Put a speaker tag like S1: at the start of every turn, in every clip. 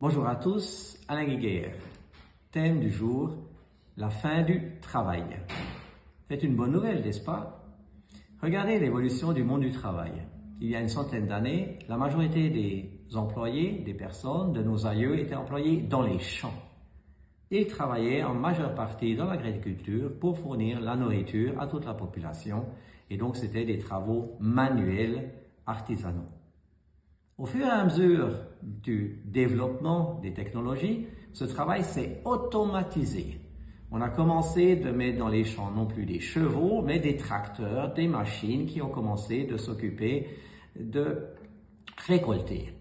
S1: Bonjour à tous, Alain Guiguerre. Thème du jour, la fin du travail. C'est une bonne nouvelle, n'est-ce pas? Regardez l'évolution du monde du travail. Il y a une centaine d'années, la majorité des employés, des personnes, de nos aïeux étaient employés dans les champs. Ils travaillaient en majeure partie dans l'agriculture pour fournir la nourriture à toute la population et donc c'était des travaux manuels, artisanaux. Au fur et à mesure du développement des technologies, ce travail s'est automatisé. On a commencé de mettre dans les champs non plus des chevaux, mais des tracteurs, des machines qui ont commencé de s'occuper de récolter.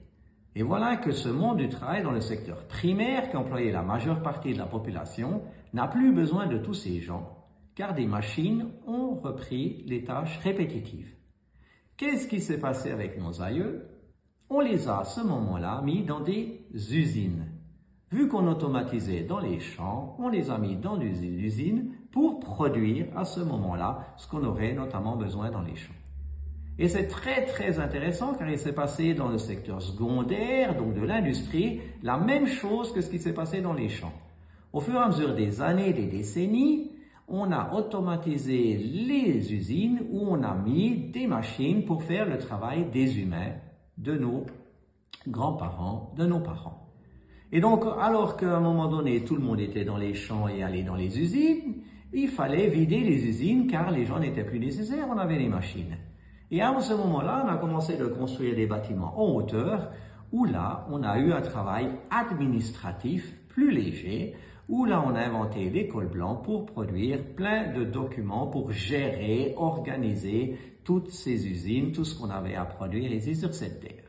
S1: Et voilà que ce monde du travail dans le secteur primaire, qui employait la majeure partie de la population, n'a plus besoin de tous ces gens, car des machines ont repris les tâches répétitives. Qu'est-ce qui s'est passé avec nos aïeux? On les a à ce moment-là mis dans des usines. Vu qu'on automatisait dans les champs, on les a mis dans des usines pour produire à ce moment-là ce qu'on aurait notamment besoin dans les champs. Et c'est très intéressant car il s'est passé dans le secteur secondaire, donc de l'industrie, la même chose que ce qui s'est passé dans les champs. Au fur et à mesure des années, des décennies, on a automatisé les usines où on a mis des machines pour faire le travail des humains, de nos grands-parents, de nos parents. Et donc, alors qu'à un moment donné, tout le monde était dans les champs et allait dans les usines, il fallait vider les usines car les gens n'étaient plus nécessaires, on avait les machines. Et à ce moment-là, on a commencé de construire des bâtiments en hauteur, où là, on a eu un travail administratif plus léger, où là, on a inventé l'école blanche pour produire plein de documents pour gérer, organiser toutes ces usines, tout ce qu'on avait à produire ici sur cette terre.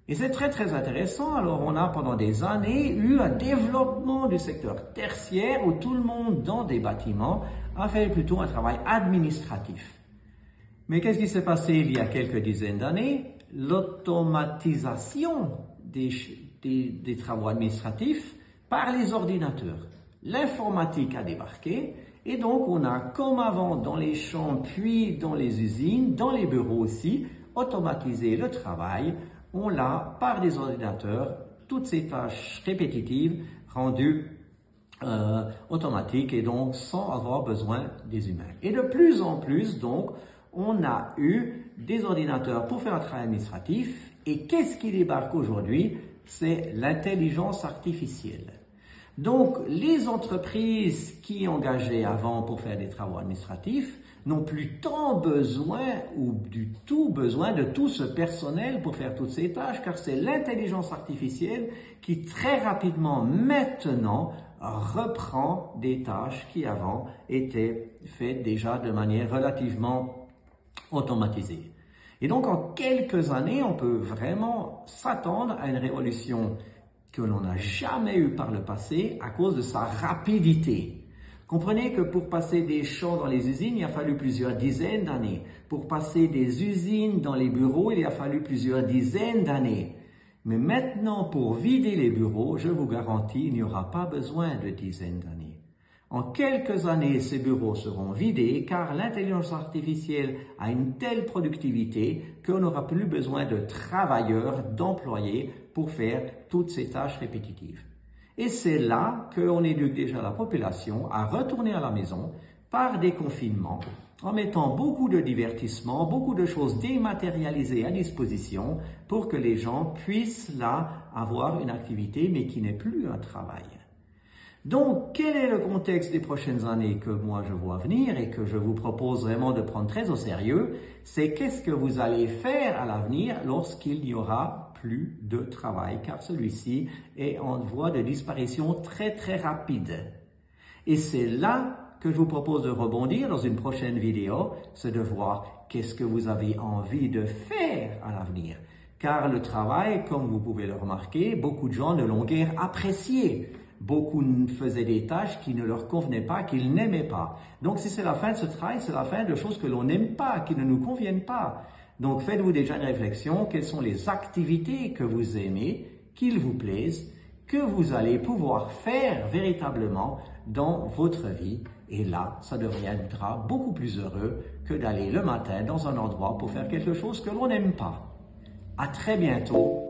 S1: Et c'est très intéressant. Alors, on a pendant des années eu un développement du secteur tertiaire où tout le monde dans des bâtiments a fait plutôt un travail administratif. Mais qu'est-ce qui s'est passé il y a quelques dizaines d'années? L'automatisation des travaux administratifs par les ordinateurs. L'informatique a débarqué et donc on a, comme avant dans les champs, puis dans les usines, dans les bureaux aussi, automatisé le travail. On l'a, par des ordinateurs, toutes ces tâches répétitives rendues automatiques et donc sans avoir besoin des humains. Et de plus en plus, donc, on a eu des ordinateurs pour faire un travail administratif. Et qu'est-ce qui débarque aujourd'hui? C'est l'intelligence artificielle. Donc, les entreprises qui engageaient avant pour faire des travaux administratifs n'ont plus tant besoin ou du tout besoin de tout ce personnel pour faire toutes ces tâches, car c'est l'intelligence artificielle qui très rapidement maintenant reprend des tâches qui avant étaient faites déjà de manière relativement automatisée. Et donc, en quelques années, on peut vraiment s'attendre à une révolution que l'on n'a jamais eu par le passé à cause de sa rapidité. Comprenez que pour passer des champs dans les usines, il a fallu plusieurs dizaines d'années. Pour passer des usines dans les bureaux, il a fallu plusieurs dizaines d'années. Mais maintenant, pour vider les bureaux, je vous garantis, il n'y aura pas besoin de dizaines d'années. En quelques années, ces bureaux seront vidés car l'intelligence artificielle a une telle productivité qu'on n'aura plus besoin de travailleurs, d'employés pour faire toutes ces tâches répétitives. Et c'est là qu'on éduque déjà la population à retourner à la maison par des confinements, en mettant beaucoup de divertissements, beaucoup de choses dématérialisées à disposition pour que les gens puissent là avoir une activité mais qui n'est plus un travail. Donc, quel est le contexte des prochaines années que moi je vois venir et que je vous propose vraiment de prendre très au sérieux? C'est qu'est-ce que vous allez faire à l'avenir lorsqu'il n'y aura plus de travail, car celui-ci est en voie de disparition très rapide. Et c'est là que je vous propose de rebondir dans une prochaine vidéo, c'est de voir qu'est-ce que vous avez envie de faire à l'avenir. Car le travail, comme vous pouvez le remarquer, beaucoup de gens ne l'ont guère apprécié. Beaucoup faisaient des tâches qui ne leur convenaient pas, qu'ils n'aimaient pas. Donc, si c'est la fin de ce travail, c'est la fin de choses que l'on n'aime pas, qui ne nous conviennent pas. Donc, faites-vous déjà une réflexion. Quelles sont les activités que vous aimez, qu'ils vous plaisent, que vous allez pouvoir faire véritablement dans votre vie. Et là, ça deviendra beaucoup plus heureux que d'aller le matin dans un endroit pour faire quelque chose que l'on n'aime pas. À très bientôt.